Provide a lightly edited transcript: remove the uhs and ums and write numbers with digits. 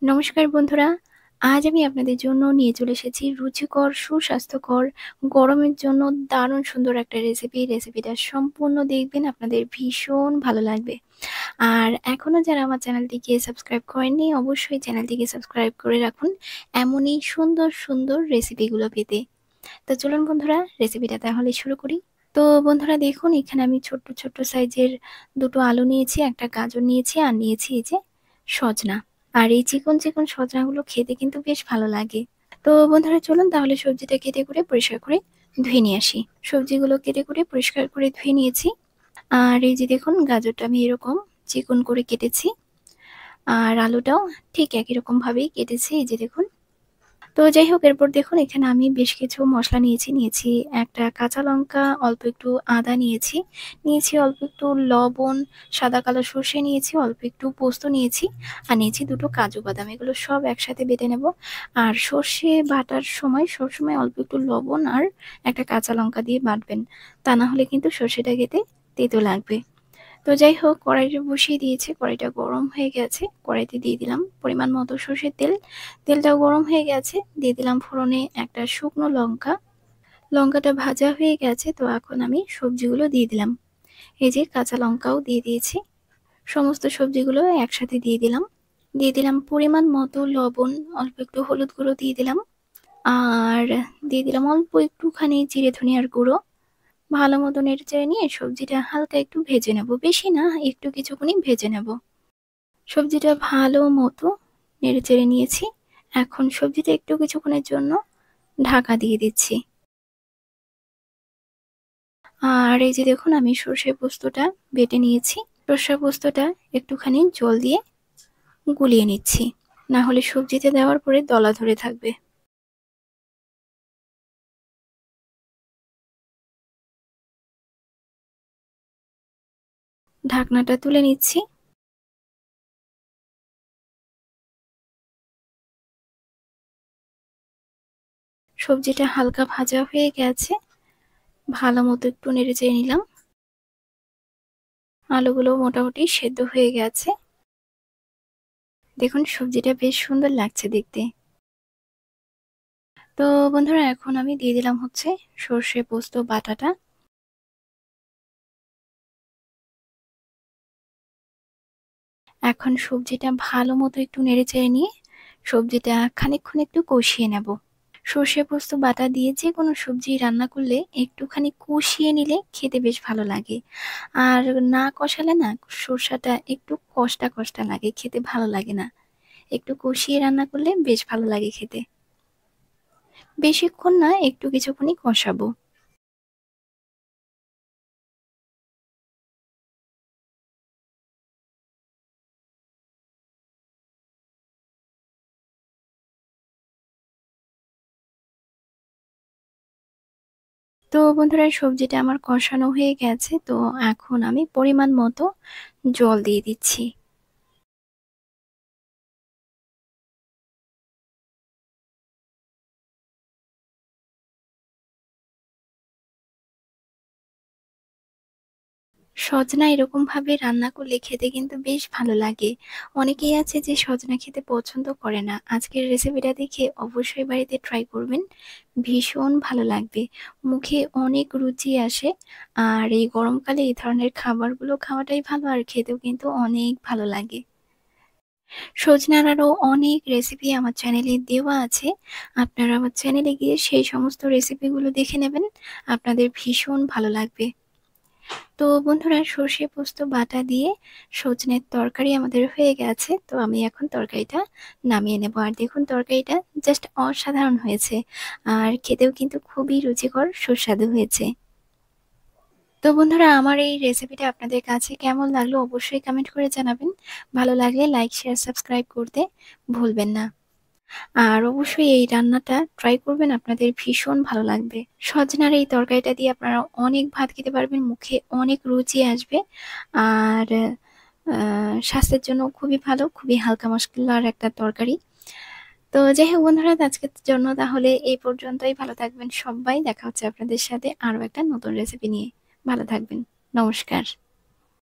নমস্কার বন্ধুরা। আজ আমি আপনাদের জন্য নিয়ে চলে এসেছি রুচিকর, সুস্বাস্থ্যকর, গরমের জন্য দারুণ সুন্দর একটা রেসিপি। রেসিপিটা সম্পূর্ণ দেখবেন, আপনাদের ভীষণ ভালো লাগবে। আর এখনো যারা আমার চ্যানেলটিকে সাবস্ক্রাইব করেননি, অবশ্যই চ্যানেলটিকে সাবস্ক্রাইব করে রাখুন এমনই সুন্দর, সুন্দর রেসিপিগুলো পেতে। তো চলুন বন্ধুরা, রেসিপিটা তাহলে শুরু করি। তো বন্ধুরা দেখুন, এখানে আমি ছোট্ট, ছোট্ট সাইজের ২ টো আলু নিয়েছি, ১ টা গাজর নিয়েছি আর নিয়েছি এই যে সজনা। আর এই চিকন, চিকন সজনাগুলো খেতে কিন্তু বেশ ভালো লাগে। তো বন্ধুরা চলুন তাহলে সবজিটা কেটে কুটে পরিষ্কার করে ধুয়ে নিয়ে আসি। সবজিগুলো কেটে কুটে পরিষ্কার করে ধুয়ে নিয়েছি। আর এই যে দেখুন, গাজরটা আমি এরকম চিকন করে কেটেছি। আর আলুটাও ঠিক একই রকমভাবেই কেটেছি, এই যে দেখুন। তো যাই হোক, এরপর দেখুন এখানে আমি বেশ কিছু মসলা নিয়েছি। একটা কাঁচা লঙ্কা, অল্প একটু আদা নিয়েছি অল্প একটু লবণ, সাদা কালো সর্ষে নিয়েছি, অল্প একটু পোস্ত নিয়েছি আর নিয়েছি ২ টো কাজু বাদাম। এগুলো সব একসাথে বেটে নেব। আর সর্ষে বাটার সময় সবসময় অল্প একটু লবণ আর একটা কাঁচা লঙ্কা দিয়ে বাটবেন। তা না হলে কিন্তু সর্ষেটা খেতে তেতো লাগবে। তো যাই হোক, কড়াইটা বসিয়ে দিয়েছি, কড়াইটা গরম হয়ে গেছে। কড়াইতে দিয়ে দিলাম পরিমাণ মতো সর্ষের তেল। তেলটাও গরম হয়ে গেছে, দিয়ে দিলাম ফোড়নে একটা শুকনো লঙ্কা। লঙ্কাটা ভাজা হয়ে গেছে, তো এখন আমি সবজিগুলো দিয়ে দিলাম। এই যে কাঁচা লঙ্কাও দিয়ে দিয়েছি। সমস্ত সবজিগুলো একসাথে দিয়ে দিলাম। দিয়ে দিলাম পরিমাণ মতো লবণ, অল্প একটু হলুদ গুঁড়ো দিয়ে দিলাম। আর দিয়ে দিলাম অল্প একটুখানি জিরে ধনিয়ার গুঁড়ো। ভালো মতো নেড়েচেড়ে নিয়ে সবজিটা হালকা একটু ভেজে নেব, বেশি না, একটু কিছুক্ষণই ভেজে নেব। সবজিটা ভালো মতো নেড়েচেড়ে নিয়েছি। এখন সবজিটা একটু কিছুক্ষণের জন্য ঢাকা দিয়ে দিচ্ছি। আর এই যে দেখুন, আমি সর্ষে পোস্তটা বেটে নিয়েছি। সর্ষে পোস্তটা একটুখানি জল দিয়ে গুলিয়ে নিচ্ছি, না হলে সবজিতে দেওয়ার পরে দলা ধরে থাকবে। ঢাকনাটা তুলে নিচ্ছি। সবজিটা হালকা ভাজা হয়ে গেছে, ভালো মতো একটু নেড়েচেড়ে নিলাম। আলুগুলো মোটামুটি সেদ্ধ হয়ে গেছে। দেখুন সবজিটা বেশ সুন্দর লাগছে দেখতে। তো বন্ধুরা এখন আমি দিয়ে দিলাম হচ্ছে সর্ষে পোস্ত বাটাটা। এখন সবজিটা ভালো মতো একটু নেড়েচেড়ে নিয়ে সবজিটা খানিকক্ষণ একটু কষিয়ে নেব। সর্ষে পোস্ত বাটা দিয়ে যে কোনো সবজি রান্না করলে একটুখানি কষিয়ে নিলে খেতে বেশ ভালো লাগে। আর না কষালে না সর্ষাটা একটু কষটা কষটা লাগে, খেতে ভালো লাগে না। একটু কষিয়ে রান্না করলে বেশ ভালো লাগে খেতে। বেশিক্ষণ না, একটু কিছুক্ষণই কষাবো। তো বন্ধুরা সবজিটা আমার কষানো হয়ে গেছে, তো এখন আমি পরিমাণ মতো জল দিয়ে দিচ্ছি। সজনা এরকমভাবে রান্না করলে খেতে কিন্তু বেশ ভালো লাগে। অনেকেই আছে যে সজনা খেতে পছন্দ করে না। আজকের রেসিপিটা দেখে অবশ্যই বাড়িতে ট্রাই করবেন। ভীষণ ভালো লাগবে। মুখে অনেক রুচি আসে। আর এই গরমকালে এই ধরনের খাবারগুলো খাওয়াটাই ভালো, আর খেতেও কিন্তু অনেক ভালো লাগে। সজনার আরও অনেক রেসিপি আমার চ্যানেলে দেওয়া আছে। আপনারা আমার চ্যানেলে গিয়ে সেই সমস্ত রেসিপিগুলো দেখে নেবেন। আপনাদের ভীষণ ভালো লাগবে। তো বন্ধুরা সর্ষে পোস্ত বাটা দিয়ে সজনের তরকারি আমাদের হয়ে গেছে। তো আমি এখন তরকারিটা নামিয়ে নেব। আর দেখুন তরকারিটা জাস্ট অসাধারণ হয়েছে। আর খেতেও কিন্তু খুবই রুচিকর সুস্বাদু হয়েছে। তো বন্ধুরা আমার এই রেসিপিটা আপনাদের কাছে কেমন লাগলো অবশ্যই কমেন্ট করে জানাবেন। ভালো লাগলে লাইক, শেয়ার, সাবস্ক্রাইব করতে ভুলবেন না। আর অবশ্যই এই রান্নাটা ট্রাই করবেন, আপনাদের ভীষণ ভালো লাগবে। সজনার এই তরকারিটা দিয়ে আপনারা অনেক ভাত খেতে পারবেন, মুখে অনেক রুচি আসবে। আর স্বাস্থ্যের জন্য খুবই ভালো, খুবই হালকা মশলার একটা তরকারি। তো যাই হোক বন্ধুরা, আজকের জন্য তাহলে এই পর্যন্তই। ভালো থাকবেন সবাই। দেখা হচ্ছে আপনাদের সাথে আরো একটা নতুন রেসিপি নিয়ে। ভালো থাকবেন। নমস্কার।